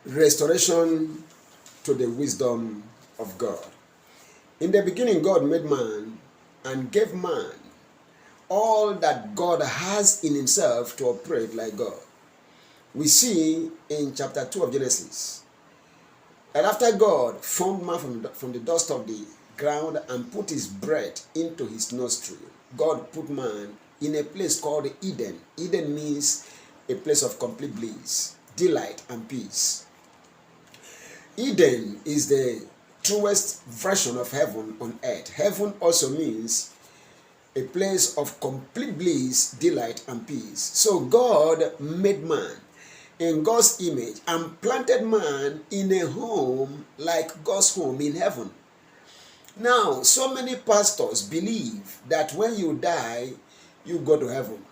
Restoration to the wisdom of God. In the beginning, God made man and gave man all that God has in himself to operate like God. We see in chapter 2 of Genesis that after God formed man from the dust of the ground and put his breath into his nostril, God put man in a place called Eden. Eden means a place of complete bliss, delight, and peace. Eden is the truest version of heaven on earth. Heaven also means a place of complete bliss, delight, and peace. So God made man in God's image and planted man in a home like God's home in heaven. Now, so many pastors believe that when you die, you go to heaven.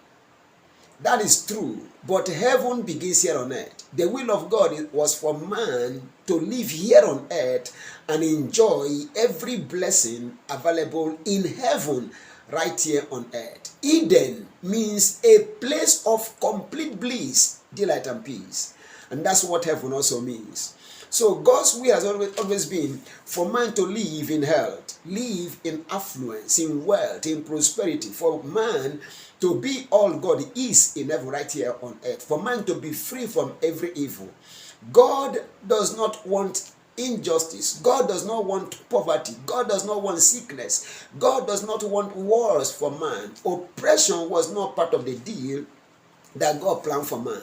That is true, but heaven begins here on earth. The will of God was for man to live here on earth and enjoy every blessing available in heaven right here on earth. Eden means a place of complete bliss, delight, and peace. And that's what heaven also means. So God's will has always been for man to live in health, live in affluence, in wealth, in prosperity, for man to be all God is in heaven right here on earth, for man to be free from every evil. God does not want injustice. God does not want poverty. God does not want sickness. God does not want wars for man. Oppression was not part of the deal that God planned for man.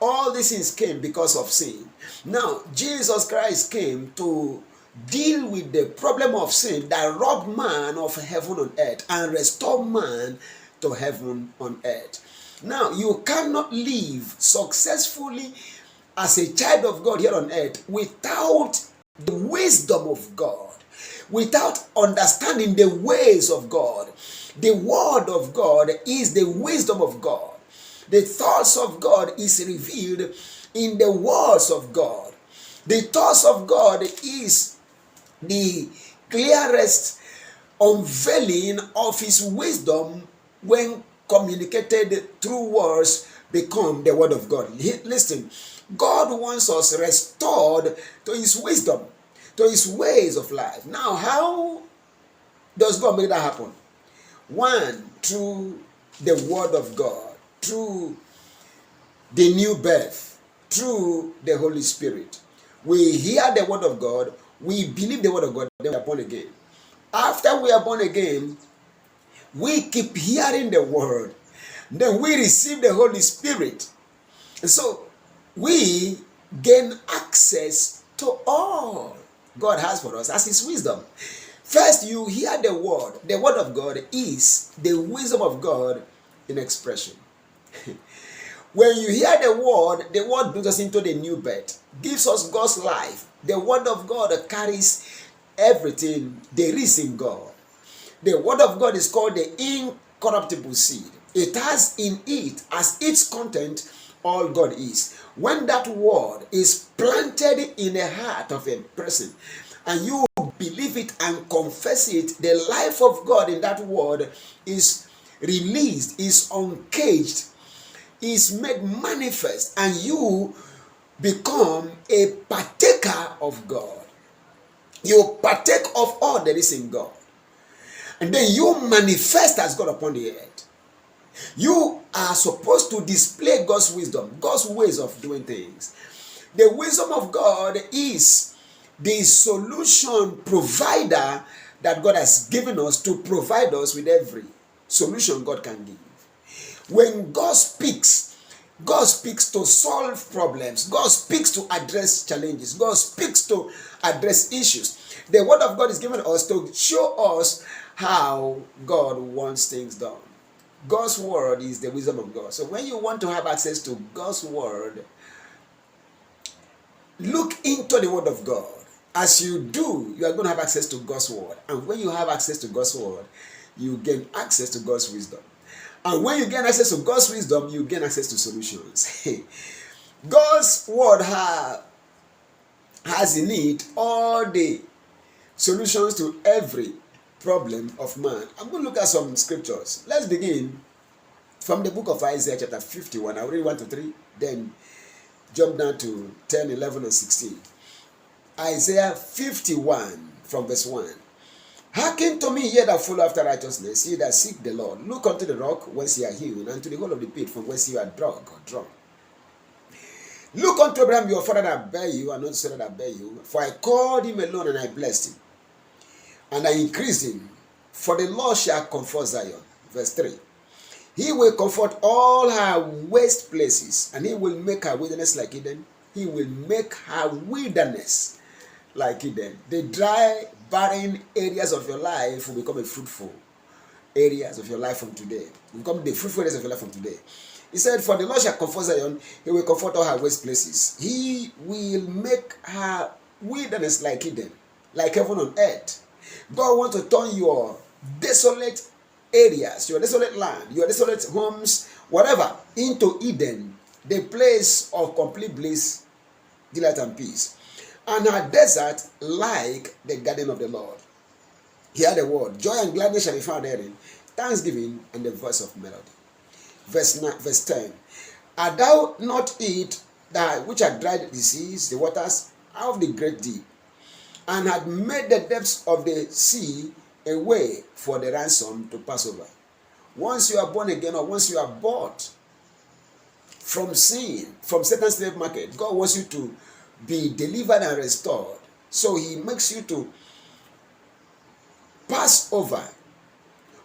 All these things came because of sin. Now, Jesus Christ came to deal with the problem of sin that robbed man of heaven on earth and restore man to heaven on earth. Now, you cannot live successfully as a child of God here on earth without the wisdom of God, without understanding the ways of God. The word of God is the wisdom of God. The thoughts of God is revealed in the words of God. The thoughts of God is the clearest unveiling of his wisdom when communicated through words become the word of God. Listen, God wants us restored to his wisdom, to his ways of life. Now, how does God make that happen? One, through the word of God, through the new birth, through the Holy Spirit. We hear the word of God, we believe the word of God, then we are born again. After we are born again, we keep hearing the word, then we receive the Holy Spirit. And so we gain access to all God has for us as his wisdom. First, you hear the word. The word of God is the wisdom of God in expression. When you hear the word brings us into the new birth, gives us God's life. The word of God carries everything there is in God. The word of God is called the incorruptible seed. It has in it, as its content, all God is. When that word is planted in the heart of a person, and you believe it and confess it, the life of God in that word is released, is uncaged, is made manifest, and you become a partaker of God. You partake of all there is in God. And then you manifest as God upon the earth. You are supposed to display God's wisdom, God's ways of doing things. The wisdom of God is the solution provider that God has given us to provide us with every solution God can give. When God speaks to solve problems. God speaks to address challenges. God speaks to address issues. The word of God is given us to show us how God wants things done. God's word is the wisdom of God. So when you want to have access to God's word, look into the word of God. As you do, you are going to have access to God's word. And when you have access to God's word, you gain access to God's wisdom. And when you gain access to God's wisdom, you gain access to solutions. God's word has in it all the solutions to every problem of man. I'm going to look at some scriptures. Let's begin from the book of Isaiah chapter 51. I'll read 1 to 3. Then Jump down to 10, 11, and 16. Isaiah 51 from verse 1. Hearken to me, ye that follow after righteousness, ye that seek the Lord. Look unto the rock whence ye are healed, and to the hole of the pit from whence ye are drunk or drunk. Look unto Abraham your father that bare you, and not Sarah that bare you. For I called him alone, and I blessed him, and I increased him. For the Lord shall comfort Zion. Verse 3. He will comfort all her waste places, and he will make her wilderness like Eden. He will make her wilderness like Eden. The dry, barren areas of your life will become a fruitful areas of your life from today. Will become the fruitful areas of your life from today. He said, for the Lord shall comfort Zion, he will comfort all her waste places. He will make her wilderness like Eden, like heaven on earth. God wants to turn your desolate areas, your desolate land, your desolate homes, whatever, into Eden, the place of complete bliss, delight, and peace. And her desert like the garden of the Lord. Hear the word. Joy and gladness shall be found therein, thanksgiving and the voice of melody. Verse 10. Art thou not it that which had dried the seas, the waters out of the great deep, and had made the depths of the sea a way for the ransom to pass over? Once you are born again, or once you are bought from sin, from Satan's slave market, God wants you to be delivered and restored. So he makes you to pass over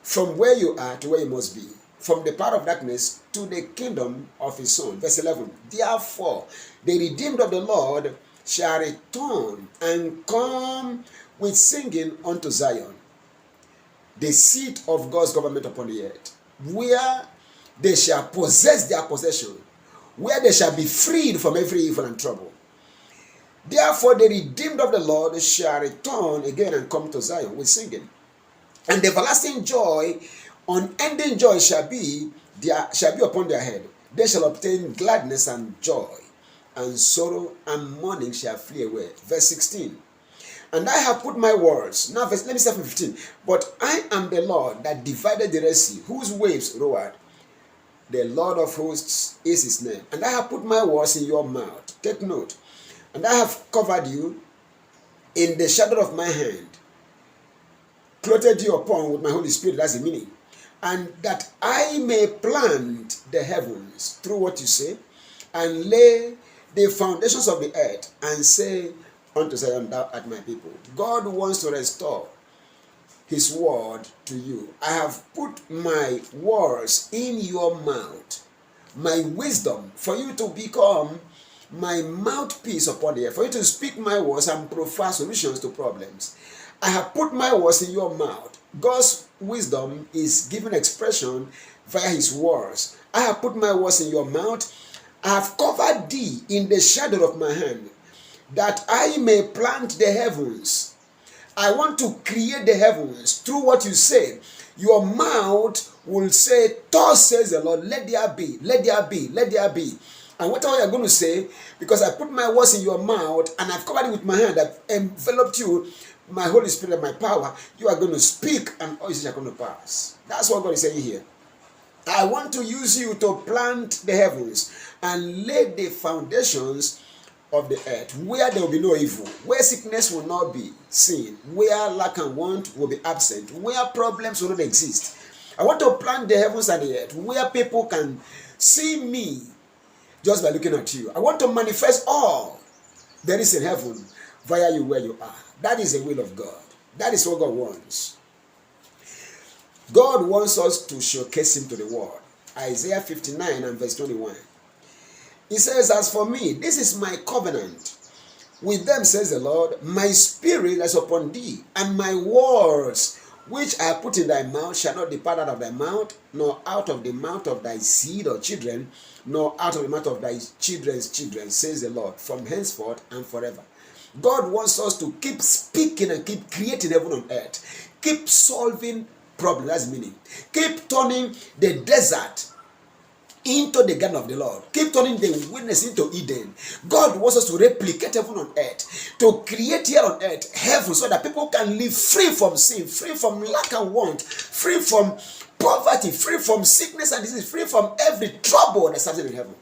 from where you are to where you must be, from the power of darkness to the kingdom of his son. Verse 11. Therefore, the redeemed of the Lord shall return and come with singing unto Zion, the seat of God's government upon the earth, where they shall possess their possession, where they shall be freed from every evil and trouble. Therefore, the redeemed of the Lord shall return again and come to Zion with singing, and the everlasting joy, unending joy shall be upon their head. They shall obtain gladness and joy, and sorrow and mourning shall flee away. Verse 16. And I have put my words. Now, let me start from 15. But I am the Lord that divided the Red Sea, whose waves roared. The Lord of hosts is his name. And I have put my words in your mouth. Take note. And I have covered you in the shadow of my hand, clothed you upon with my Holy Spirit. That's the meaning. And that I may plant the heavens through what you say, and lay the foundations of the earth, and say unto Zion, thou art my people. God wants to restore his word to you. I have put my words in your mouth, my wisdom, for you to become my mouthpiece upon the earth, for you to speak my words and provide solutions to problems. I have put my words in your mouth. God's wisdom is given expression via his words. I have put my words in your mouth. I have covered thee in the shadow of my hand, that I may plant the heavens. I want to create the heavens through what you say. Your mouth will say, thus says the Lord, let there be, let there be, let there be. And whatever you're going to say, because I put my words in your mouth and I've covered it with my hand, I've enveloped you, my Holy Spirit and my power, you are going to speak and all is going to pass. That's what God is saying here. I want to use you to plant the heavens and lay the foundations of the earth, where there will be no evil, where sickness will not be seen, where lack and want will be absent, where problems will not exist. I want to plant the heavens and the earth, where people can see me just by looking at you. I want to manifest all there is in heaven via you where you are. That is the will of God. That is what God wants. God wants us to showcase him to the world. Isaiah 59 and verse 21. He says, as for me, this is my covenant with them, says the Lord. My spirit is upon thee, and my words which I put in thy mouth shall not depart out of thy mouth, nor out of the mouth of thy seed or children, nor out of the mouth of thy children's children, says the Lord, from henceforth and forever. God wants us to keep speaking and keep creating heaven on earth. Keep solving problems, that's meaning. Keep turning the desert into the garden of the Lord. Keep turning the wilderness into Eden. God wants us to replicate heaven on earth, to create here on earth heaven, so that people can live free from sin, free from lack and want, free from poverty, free from sickness and disease, free from every trouble that's happening in heaven.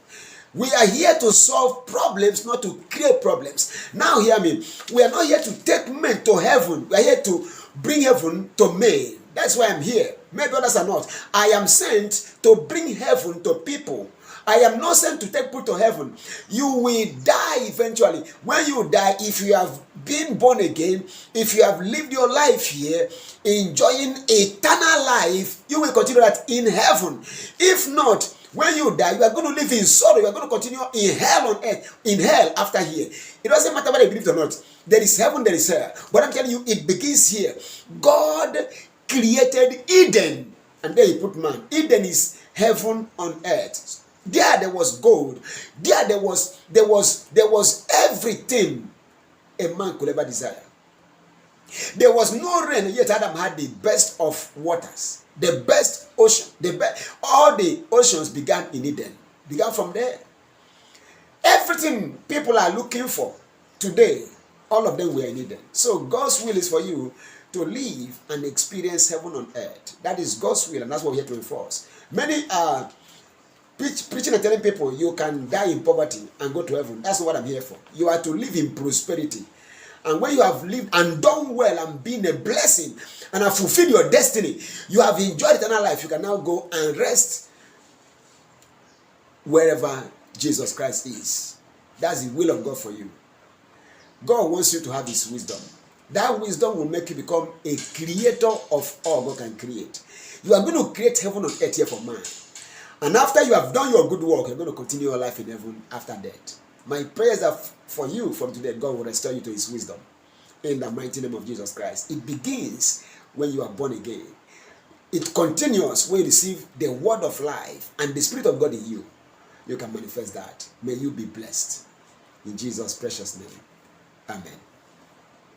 We are here to solve problems, not to create problems. Now hear me. We are not here to take men to heaven. We are here to bring heaven to men. That's why I'm here. Maybe others are not. I am sent to bring heaven to people. I am not sent to take people to heaven. You will die eventually. When you die, if you have been born again, if you have lived your life here, enjoying eternal life, you will continue that in heaven. If not, when you die, you are going to live in sorrow. You are going to continue in hell on earth, in hell after here. It doesn't matter whether you believe it or not. There is heaven, there is hell. But I'm telling you, it begins here. God created Eden, and there he put man. Eden is heaven on earth. There was gold. There was everything a man could ever desire. There was no rain, yet Adam had the best of waters, the best ocean, all the oceans began in Eden, began from there. Everything people are looking for today, all of them were in Eden. So God's will is for you to live and experience heaven on earth. That is God's will, and that's what we have to enforce. Many are preaching and telling people you can die in poverty and go to heaven. That's not what I'm here for. You are to live in prosperity. And when you have lived and done well and been a blessing and have fulfilled your destiny, you have enjoyed eternal life, you can now go and rest wherever Jesus Christ is. That's the will of God for you. God wants you to have his wisdom. That wisdom will make you become a creator of all God can create. You are going to create heaven on earth here for man. And after you have done your good work, you're going to continue your life in heaven after death. My prayers are for you from today. God will restore you to his wisdom. In the mighty name of Jesus Christ. It begins when you are born again. It continues when you receive the word of life and the Spirit of God in you. You can manifest that. May you be blessed. In Jesus' precious name. Amen.